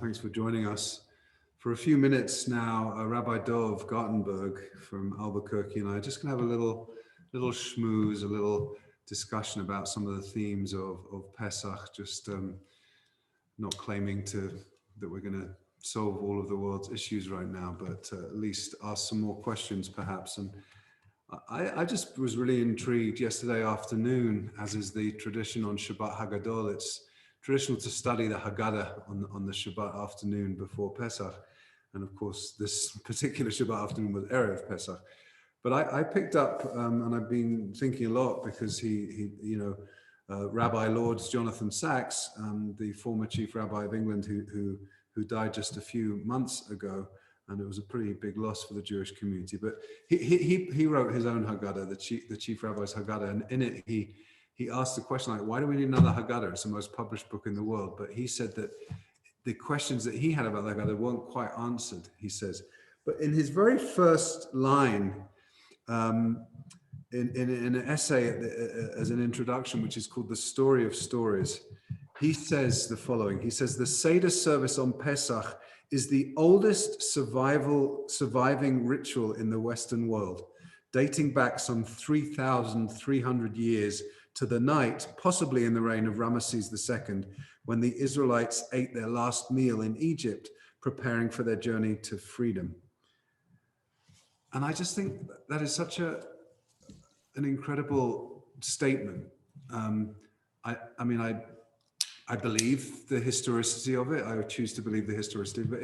Thanks for joining us. For a few minutes now, Rabbi Dov Gartenberg from Albuquerque and I are just going to have a little schmooze, a little discussion about some of the themes of Pesach, just not claiming that we're going to solve all of the world's issues right now, but at least ask some more questions perhaps. And I just was really intrigued yesterday afternoon, as is the tradition on Shabbat Hagadol. It's traditional to study the Haggadah on the Shabbat afternoon before Pesach. And of course, this particular Shabbat afternoon was Erev Pesach. But I picked up, and I've been thinking a lot because Rabbi Lord Jonathan Sacks, the former chief rabbi of England who died just a few months ago, and it was a pretty big loss for the Jewish community. But he wrote his own Haggadah, the chief rabbi's Haggadah, and in it he asked the question, like, why do we need another Haggadah? It's the most published book in the world. But he said that the questions that he had about the Haggadah weren't quite answered, he says. But in his very first line, in an essay as an introduction, which is called The Story of Stories, he says the following. He says, the Seder service on Pesach is the oldest surviving ritual in the Western world, dating back some 3,300 years to the night, possibly in the reign of Ramesses II, when the Israelites ate their last meal in Egypt, preparing for their journey to freedom. And I just think that is such an incredible statement. I believe the historicity of it. I would choose to believe the historicity. But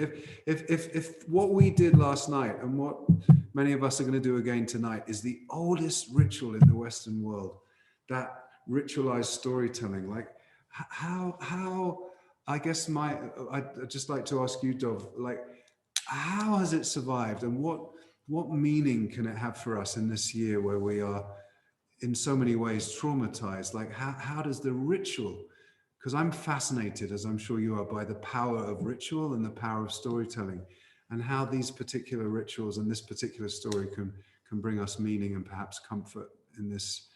if what we did last night and what many of us are going to do again tonight is the oldest ritual in the Western world, that ritualized storytelling, like how I guess I'd just like to ask you, Dov, like, how has it survived, and what meaning can it have for us in this year where we are in so many ways traumatized? Like, how does the ritual, because I'm fascinated, as I'm sure you are, by the power of ritual and the power of storytelling, and how these particular rituals and this particular story can bring us meaning and perhaps comfort in this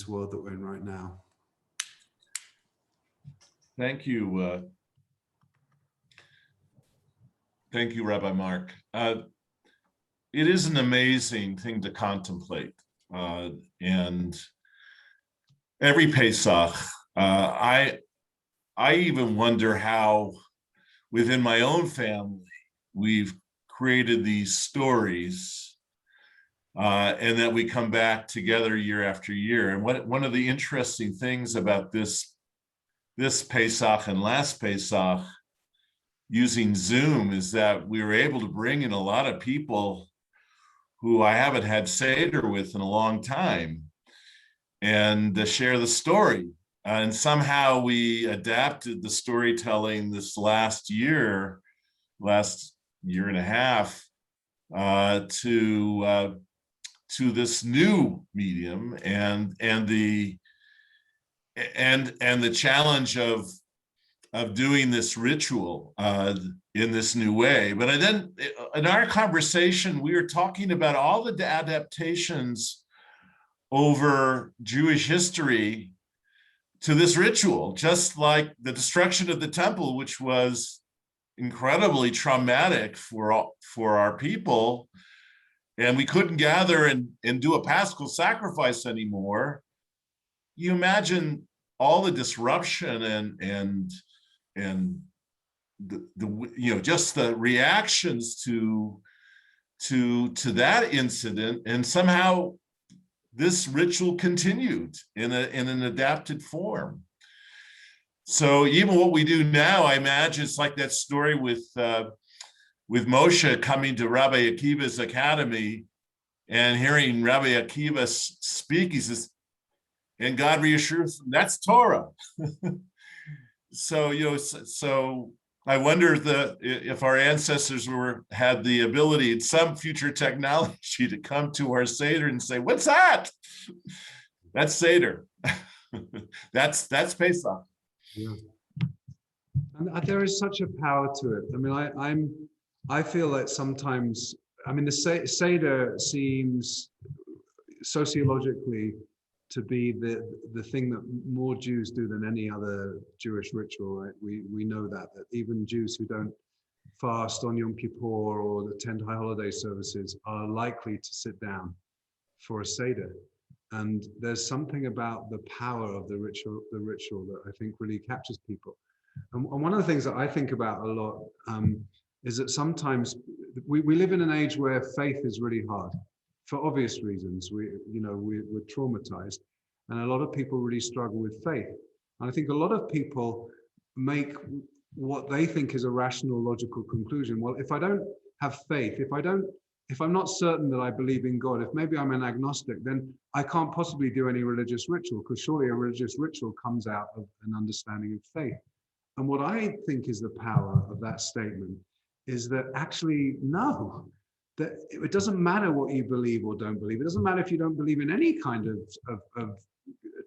world that we're in right now. Thank you. Thank you, Rabbi Marc. It is an amazing thing to contemplate. And every Pesach, I even wonder how within my own family, we've created these stories and that we come back together year after year. And one of the interesting things about this Pesach and last Pesach using Zoom is that we were able to bring in a lot of people who I haven't had Seder with in a long time and to share the story. And somehow we adapted the storytelling this last year and a half to this new medium and the challenge of doing this ritual in this new way. But then in our conversation, we were talking about all the adaptations over Jewish history to this ritual, just like the destruction of the temple, which was incredibly traumatic for our people. And we couldn't gather and do a Paschal sacrifice anymore. You imagine all the disruption and the just the reactions to that incident, and somehow this ritual continued in an adapted form. So even what we do now, I imagine it's like that story with Moshe coming to Rabbi Akiva's academy and hearing Rabbi Akiva speak. He says, and God reassures him, that's Torah. So I wonder if our ancestors had the ability in some future technology to come to our Seder and say, what's that? That's Seder. That's Pesach. Yeah. And there is such a power to it. I mean, I feel that sometimes, I mean, the Seder seems sociologically to be the thing that more Jews do than any other Jewish ritual. Right? We know that even Jews who don't fast on Yom Kippur or attend high holiday services are likely to sit down for a Seder. And there's something about the power of the ritual that I think really captures people. And one of the things that I think about a lot is that sometimes we live in an age where faith is really hard for obvious reasons. We're traumatized, and a lot of people really struggle with faith. And I think a lot of people make what they think is a rational, logical conclusion. Well, if I don't have faith, if I'm not certain that I believe in God, if maybe I'm an agnostic, then I can't possibly do any religious ritual, because surely a religious ritual comes out of an understanding of faith. And what I think is the power of that statement is that actually, no, that it doesn't matter what you believe or don't believe. It doesn't matter if you don't believe in any kind of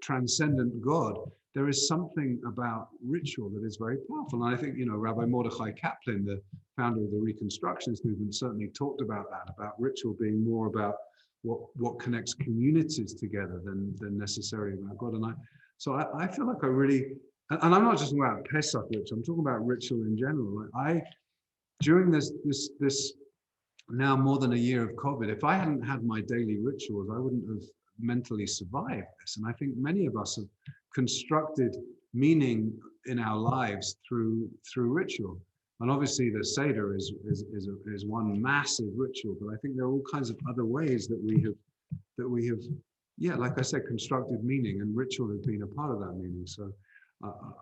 transcendent God. There is something about ritual that is very powerful. And I think, Rabbi Mordechai Kaplan, the founder of the Reconstructionist movement, certainly talked about that, about ritual being more about what connects communities together than necessarily about God. And I feel like I really, and I'm not just talking about Pesach ritual, I'm talking about ritual in general. During this now more than a year of COVID, if I hadn't had my daily rituals, I wouldn't have mentally survived this. And I think many of us have constructed meaning in our lives through ritual. And obviously the Seder is one massive ritual, but I think there are all kinds of other ways that we have, like I said, constructed meaning, and ritual has been a part of that meaning. So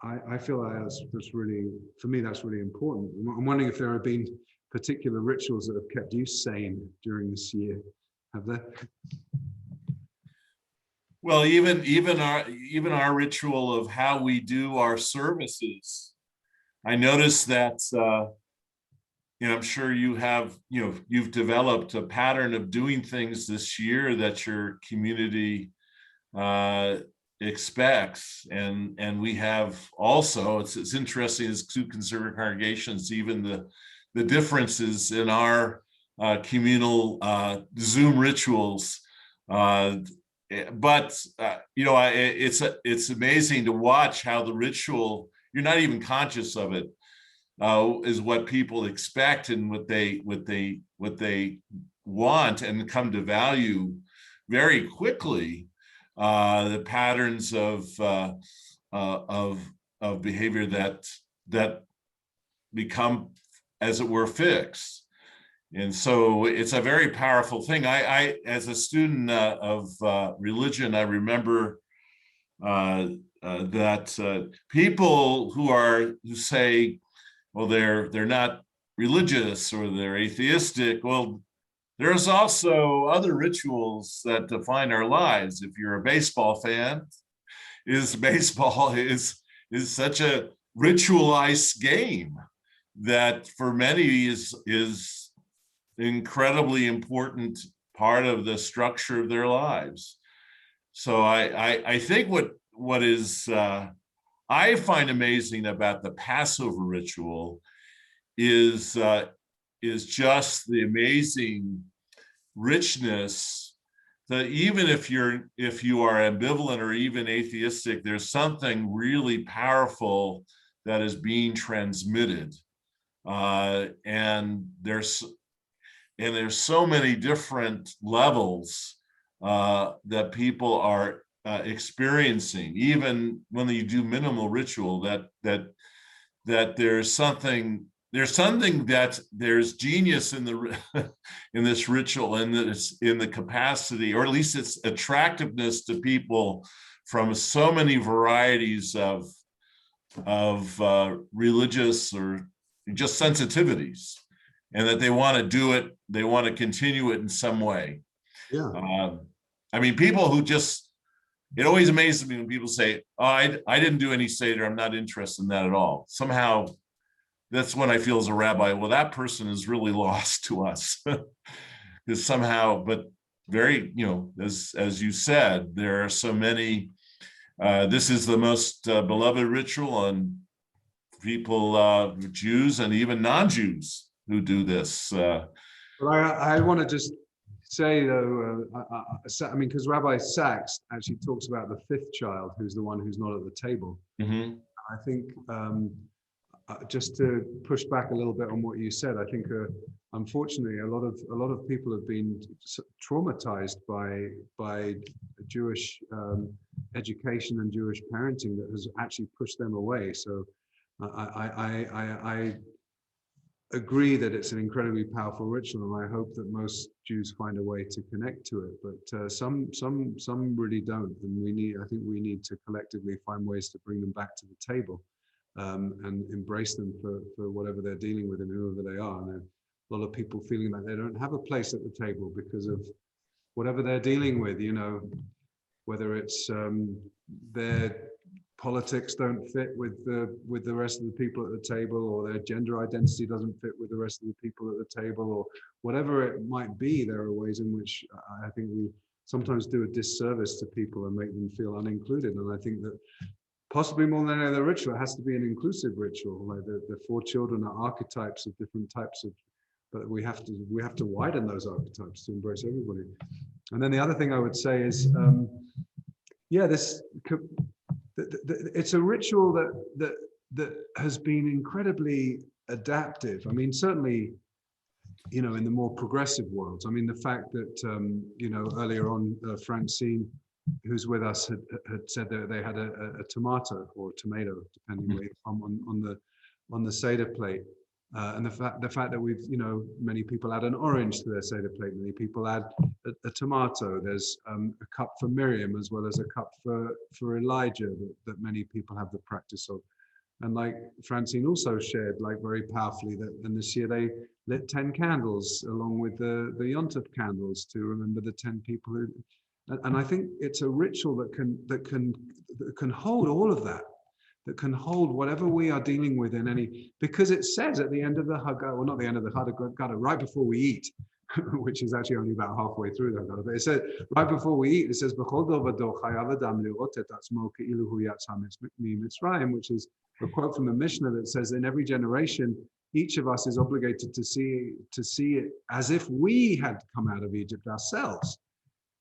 I feel like that's really, for me, that's really important. I'm wondering if there have been particular rituals that have kept you sane during this year. Have there? Well, even our ritual of how we do our services, I noticed that I'm sure you've developed a pattern of doing things this year that your community expects, and we have also. It's interesting as two conservative congregations, even the differences in our communal Zoom rituals. But it's amazing to watch how the ritual, you're not even conscious of it, is what people expect and what they want and come to value very quickly. The patterns of behavior that become, as it were, fixed. And so it's a very powerful thing. I as a student of religion, I remember that people who say, well, they're not religious or they're atheistic. Well, there's also other rituals that define our lives. If you're a baseball fan, baseball is such a ritualized game that for many is incredibly important part of the structure of their lives. So I think what is I find amazing about the Passover ritual is just the amazing richness that even if you are ambivalent or even atheistic, there's something really powerful that is being transmitted, and there's so many different levels that people are experiencing, even when you do minimal ritual, that there's genius in in this ritual, and in the capacity, or at least its attractiveness to people from so many varieties of religious or just sensitivities, and that they want to do it, they want to continue it in some way. Yeah. I mean, people who just, it always amazes me when people say, oh, I didn't do any Seder, I'm not interested in that at all. Somehow, that's when I feel as a rabbi, well, that person is really lost to us. Because somehow, but very, as you said, there are so many, this is the most beloved ritual, and people, Jews and even non-Jews who do this. But I want to just say though, I mean, because Rabbi Sachs actually talks about the fifth child, who's the one who's not at the table. Mm-hmm. I think just to push back a little bit on what you said, I think unfortunately a lot of people have been traumatized by Jewish education and Jewish parenting that has actually pushed them away. So I agree that it's an incredibly powerful ritual, and I hope that most Jews find a way to connect to it. But some really don't, and I think we need to collectively find ways to bring them back to the table, and embrace them for whatever they're dealing with and whoever they are. And there are a lot of people feeling that they don't have a place at the table because of whatever they're dealing with. You know, whether it's their politics don't fit with the rest of the people at the table, or their gender identity doesn't fit with the rest of the people at the table, or whatever it might be. There are ways in which I think we sometimes do a disservice to people and make them feel unincluded. And I think that possibly more than any other ritual, it has to be an inclusive ritual. Like the four children are archetypes of different types of, but we have to widen those archetypes to embrace everybody. And then the other thing I would say is, it's a ritual that has been incredibly adaptive. I mean, certainly, you know, in the more progressive worlds. I mean, the fact that you know, earlier on, Francine, who's with us, had said that they had a tomato or tomato, depending on the Seder plate. And the fact that we've, you know, many people add an orange to their Seder plate, many people add a tomato. There's a cup for Miriam as well as a cup for Elijah that many people have the practice of. And like Francine also shared, like very powerfully, that and this year they lit 10 candles along with the Yontif candles to remember the 10 people who. And I think it's a ritual that can hold all of that. That can hold whatever we are dealing with in any, because it says at the end of the Haggadah, well, not the end of the Haggadah, right before we eat, which is actually only about halfway through the Haggadah, but it says right before we eat, it says, which is a quote from the Mishnah that says, in every generation, each of us is obligated to see it as if we had come out of Egypt ourselves.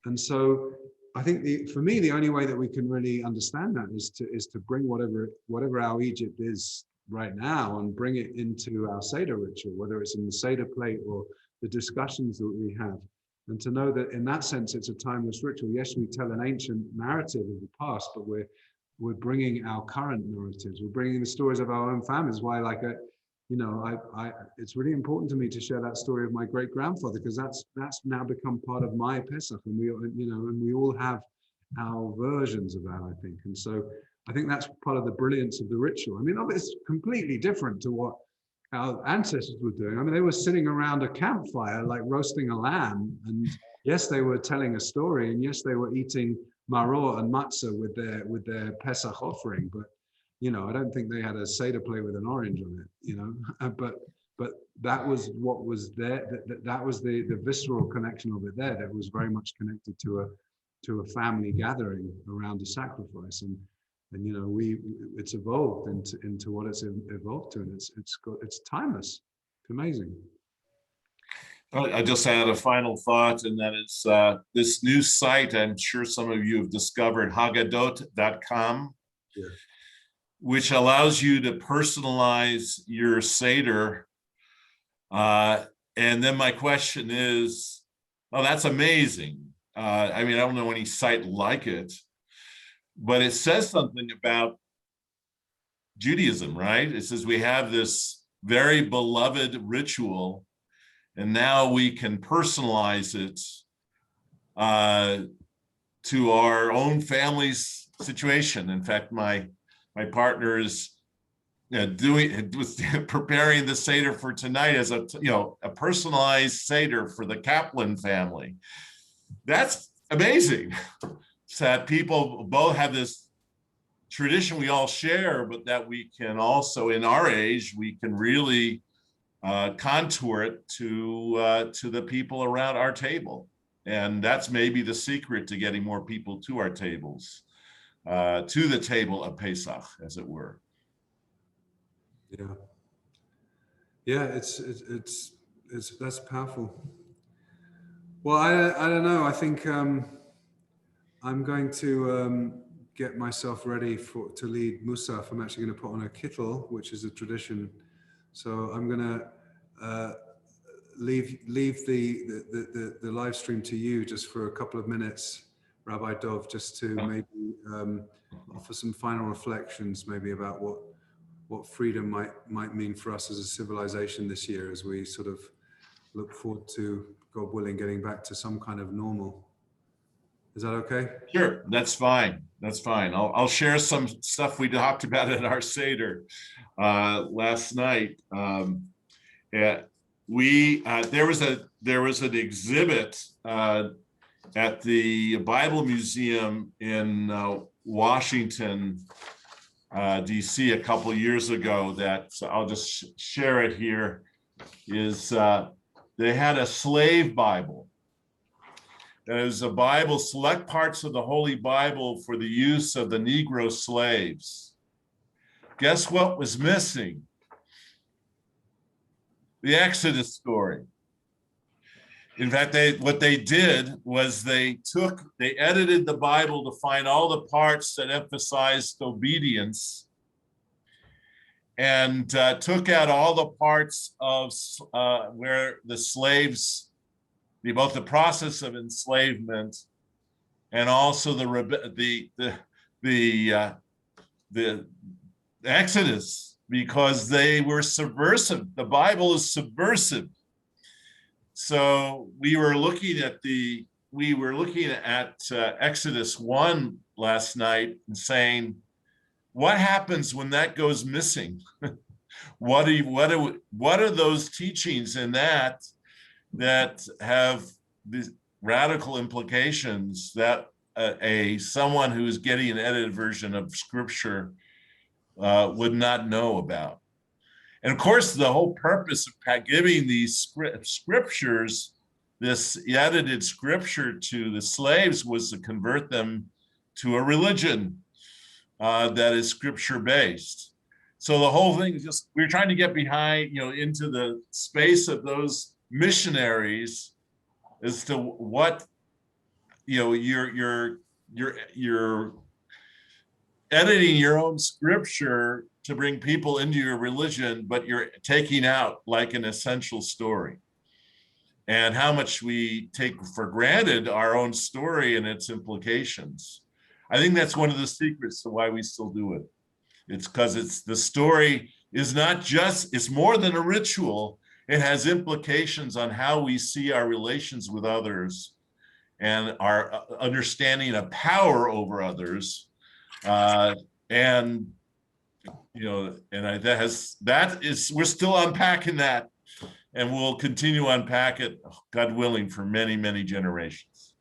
And so I think for me, the only way that we can really understand that is to bring whatever our Egypt is right now and bring it into our Seder ritual, whether it's in the Seder plate or the discussions that we have. And to know that in that sense, it's a timeless ritual. Yes, we tell an ancient narrative of the past, but we're bringing our current narratives. We're bringing the stories of our own families. Why, like, you know, it's really important to me to share that story of my great grandfather, because that's now become part of my Pesach, and we all have our versions of that, I think. And so I think that's part of the brilliance of the ritual. I mean, it's completely different to what our ancestors were doing. I mean, they were sitting around a campfire, like roasting a lamb, and yes, they were telling a story, and yes, they were eating maror and matzah with their Pesach offering, but you know, I don't think they had a Seder plate with an orange on it, you know, but that was what was there. That was the visceral connection of it there. That was very much connected to a family gathering around a sacrifice, and you know, it's evolved into what it's evolved to, and it's timeless. It's amazing. I just had a final thought, and that is this new site I'm sure some of you have discovered, Haggadot.com. Yeah. Which allows you to personalize your Seder. And then my question is, oh, that's amazing. I mean, I don't know any site like it, but it says something about Judaism, right? It says we have this very beloved ritual, and now we can personalize it to our own family's situation. In fact, my partner is preparing the Seder for tonight as a personalized Seder for the Kaplan family. That's amazing. It's that people both have this tradition we all share, but that we can also, in our age, we can really contour it to the people around our table. And that's maybe the secret to getting more people to our tables. To the table of Pesach, as it were. Yeah, it's that's powerful. Well, I don't know. I think I'm going to get myself ready to lead Musaf. I'm actually going to put on a kittel, which is a tradition. So I'm going to leave the live stream to you just for a couple of minutes, Rabbi Dov, just to maybe offer some final reflections, maybe about what freedom might mean for us as a civilization this year, as we sort of look forward to, God willing, getting back to some kind of normal. Is that okay? Sure, that's fine. That's fine. I'll share some stuff we talked about at our Seder last night. There was an exhibit at the Bible Museum in Washington, D.C. a couple of years ago that, so I'll just share it here, is they had a slave Bible. And it was a Bible, select parts of the Holy Bible for the use of the Negro slaves. Guess what was missing? The Exodus story. In fact, what they did was they edited the Bible to find all the parts that emphasized obedience, and took out all the parts of where the slaves, both the process of enslavement and also the Exodus, because they were subversive. The Bible is subversive. So we were looking at Exodus 1 last night and saying, what happens when that goes missing? What are those teachings in that have these radical implications that someone who is getting an edited version of Scripture would not know about? And of course, the whole purpose of giving these scriptures, this edited Scripture to the slaves, was to convert them to a religion that is Scripture-based. So the whole thing is just, we're trying to get behind, into the space of those missionaries as to what, you're editing your own Scripture to bring people into your religion, but you're taking out like an essential story. And how much we take for granted our own story and its implications. I think that's one of the secrets to why we still do it. It's because the story is not just, it's more than a ritual. It has implications on how we see our relations with others and our understanding of power over others. We're still unpacking that, and we'll continue to unpack it, God willing, for many, many generations.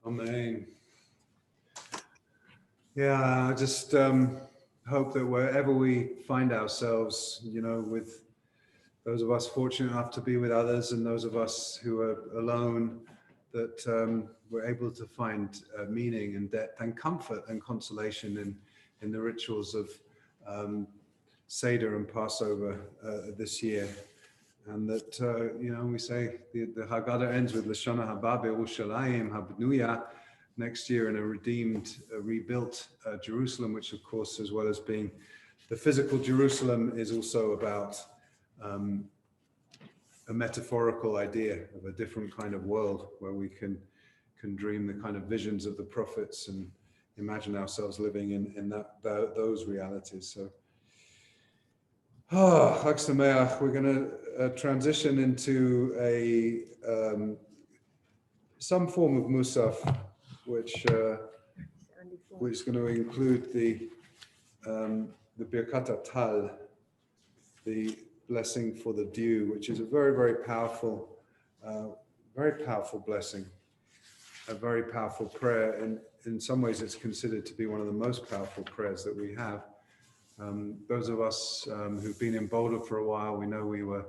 Amen. Yeah, I just hope that wherever we find ourselves, with those of us fortunate enough to be with others and those of us who are alone, that we're able to find meaning and depth and comfort and consolation in the rituals of Seder and Passover this year. And that, we say the Haggadah ends with Lashana Haba Be'Yerushalayim Habnuya, next year in a redeemed, rebuilt Jerusalem, which of course, as well as being the physical Jerusalem, is also about a metaphorical idea of a different kind of world where we can dream the kind of visions of the prophets and imagine ourselves living in those realities. So, Chag Sameach, we're going to transition into some form of Musaf, which is going to include the Birkat Tal, the blessing for the dew, which is a very, very powerful blessing, a very powerful prayer. And in some ways, it's considered to be one of the most powerful prayers that we have. Those of us who've been in Boulder for a while, we know we were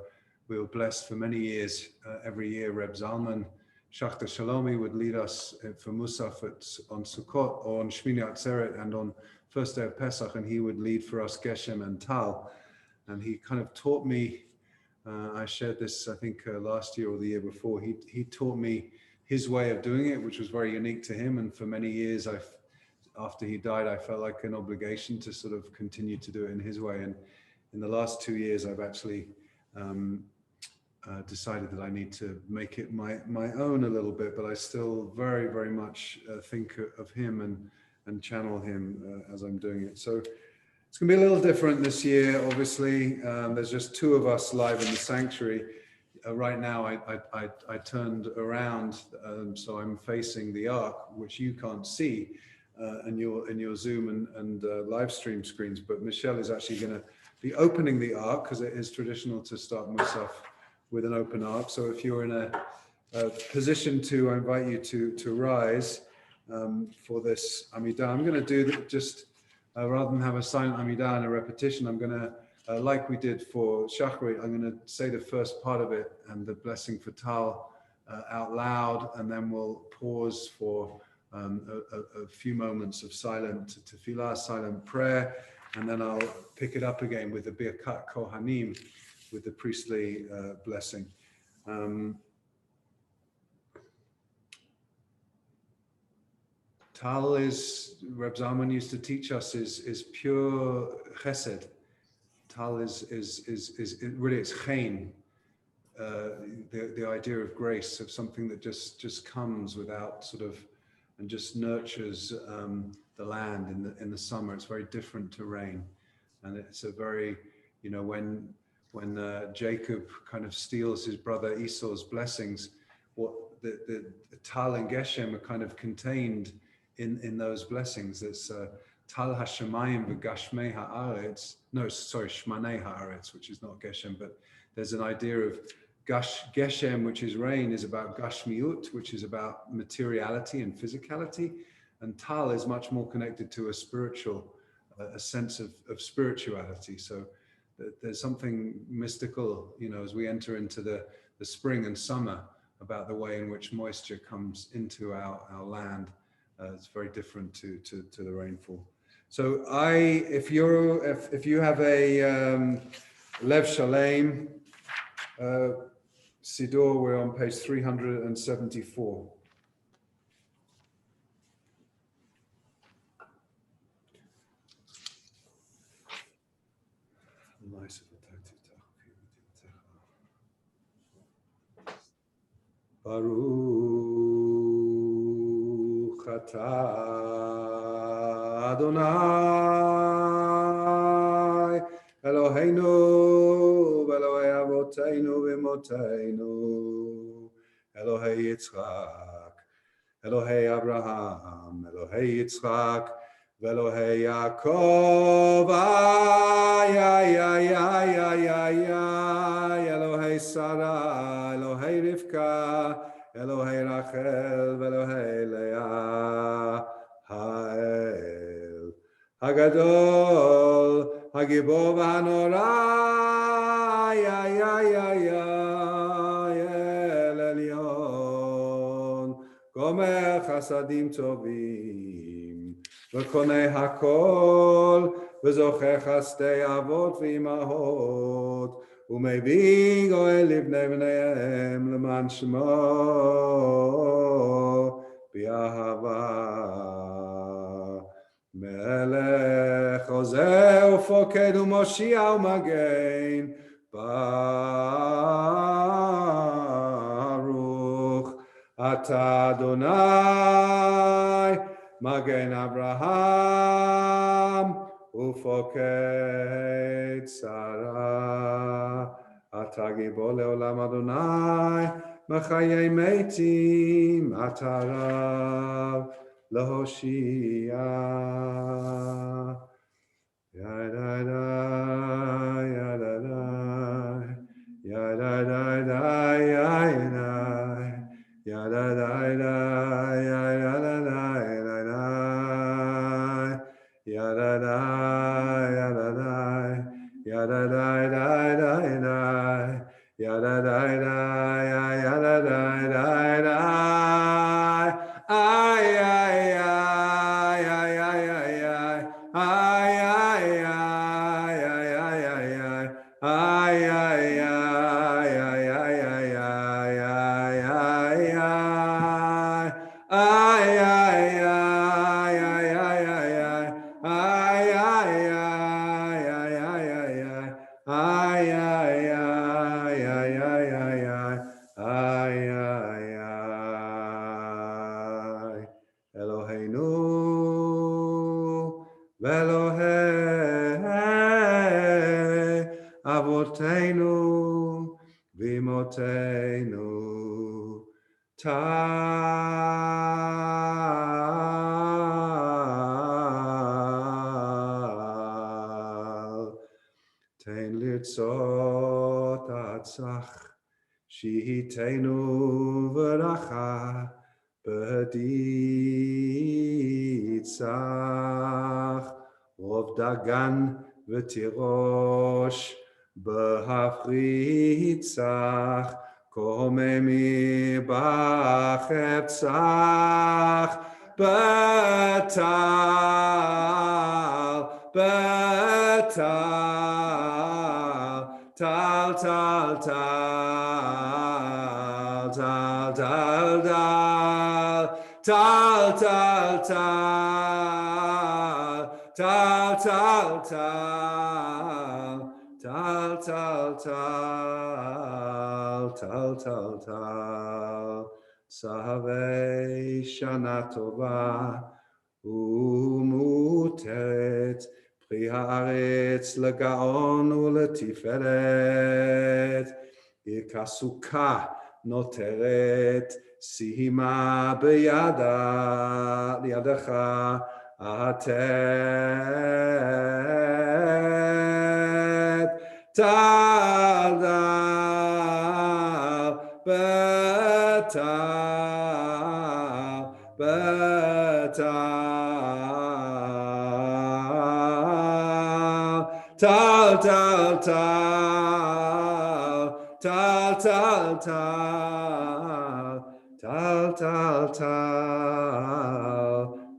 blessed for many years. Every year, Reb Zalman Shachta Shalomi would lead us for Musaf on Sukkot, or on Shmini Atzeret, and on first day of Pesach, and he would lead for us Geshem and Tal. And he kind of taught me I shared this, I think, last year or the year before. He taught me his way of doing it, which was very unique to him. And for many years, after he died, I felt like an obligation to sort of continue to do it in his way. And in the last 2 years, I've actually decided that I need to make it my own a little bit, but I still very, very much think of him and channel him as I'm doing it. So it's going to be a little different this year, obviously. There's just 2 of us live in the sanctuary. Right now, I turned around, so I'm facing the ark, which you can't see in your Zoom and live stream screens. But Michelle is actually going to be opening the ark, because it is traditional to start Musaf with an open ark. So if you're in a position to, I invite you to rise for this Amidah. I'm going to do that just rather than have a silent Amidah and a repetition. I'm going to, like we did for Shacharit, I'm going to say the first part of it and the blessing for Tal out loud, and then we'll pause for a few moments of silent tefillah, silent prayer, and then I'll pick it up again with the Birkat Kohanim, with the priestly blessing. Tal is, Reb Zalman used to teach us, is pure chesed. Tal is really, it's chen, the idea of grace, of something that just comes without sort of, and just nurtures the land in the summer. It's very different to rain, and it's a very, you know, when Jacob kind of steals his brother Esau's blessings, what the Tal and Geshem are kind of contained in those blessings. It's Tal Hashemayim v'Gashmei Haaretz. No, sorry, Shmanei Haaretz, which is not Geshem, but there's an idea of Geshem, which is rain, is about Gashmiut, which is about materiality and physicality, and Tal is much more connected to a spiritual, a sense of spirituality. So there's something mystical, you know, as we enter into the spring and summer, about the way in which moisture comes into our land. It's very different to the rainfall. So if you have a Lev Shalem Siddur, we're on page 374. Baruch atah Adonai Eloheinu v'Elohei avoteinu v'imoteinu Elohei Yitzchak Elohei Abraham Elohei Yitzchak v'Elohei Yaakov ay Elohei Sarah Elohei Rivka Elohei Rachel v'Elohei Leah Ha'el Hagadol Hagibor v'Hanora El Elyon Gomer Chasadim Tovim v'Konei Hakol v'Zocher Chastei Avot v'Imahot ומביא גואל לבני בניהם למען שמו באהבה. מלך עוזר ופוקד ומושיע ומגן, ברוך אתה אדוני מגן אברהם ופוקד שרה. אתה גיבור לעולם אדוני, מחיי מתים, אתה רב להושיע. ידעי, ידעי, ידעי, Avotenu v'imotenu tal. Tein litzot atzach, shihitenu v'racha, b'ditzach, rov dagan v'tirosh, b'hafritzach, komemi b'cheptzach, b'tal, b'tal, tal, tal, tal, tal, tal, tal, tal, tal, tal, tal, tal, tal, tal, tal, tal, tal, tal, Savei Shana Tova Umuteret Pri Haaretz Legaon Uletiferet Ikasuka Noteret Sihima Beyadacha Atet Tadal Betal Betal Tal tal tal tal tal tal tal tal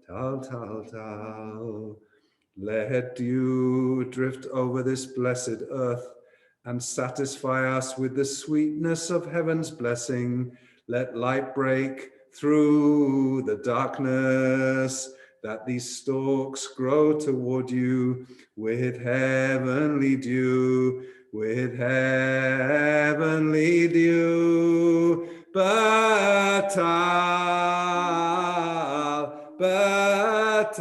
tal tal tal. Let dew drift over this blessed earth and satisfy us with the sweetness of heaven's blessing. Let light break through the darkness, that these stalks grow toward you with heavenly dew, with heavenly dew. Batal, batal,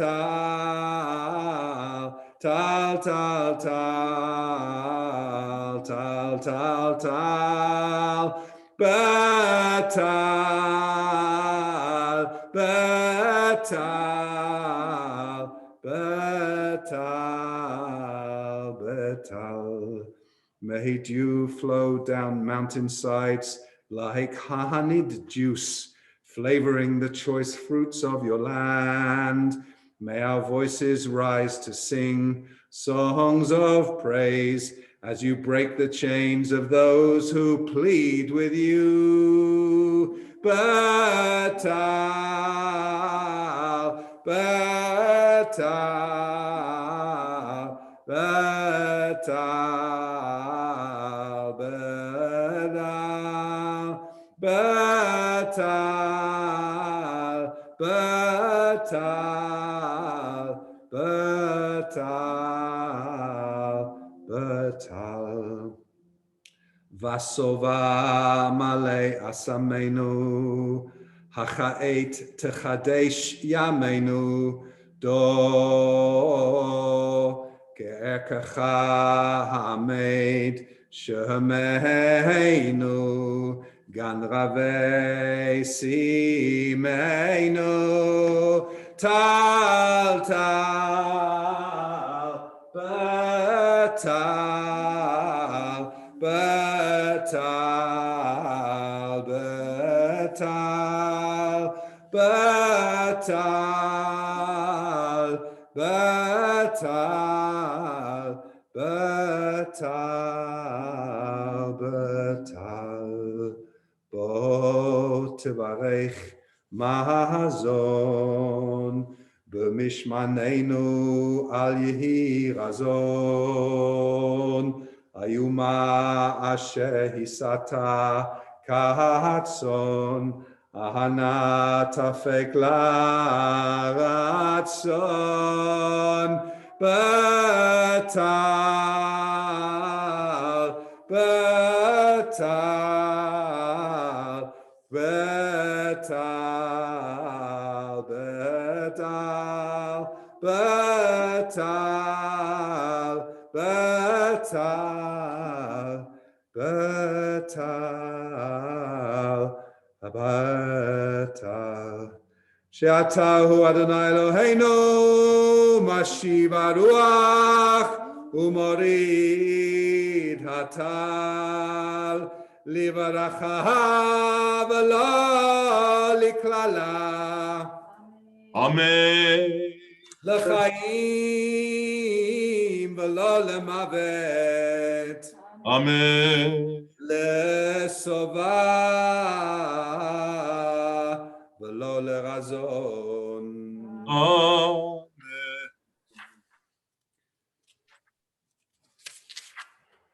tal, tal, tal, tal, tal, tal, batal, batal, batal, batal. May dew flow down mountainsides like honeyed juice, flavoring the choice fruits of your land. May our voices rise to sing songs of praise as you break the chains of those who plead with you. Batal, batal, batal, batal, batal, batal, batal. Vasova male asamenu, hachaet techadesh yamenu, do ke'ekacha hamed shemeinu, gan ravei simeinu, tal tal, batal, batal, batal, batal, batal, batal, batal. Bo tevarech mahazon b'mishmaneinu al yehi razon. Ayuma asher hisata kahatson, ahana tafek laratson, batal, batal, batal, batal, batal, batal, Betal, Betal. שאתה הוא אדוני אלוהינו, משיב הרוח ומוריד הטל, לברכה ולא לקללה. אמן. לחיים ולא למוות. אמן. לשובע ולא לרזון.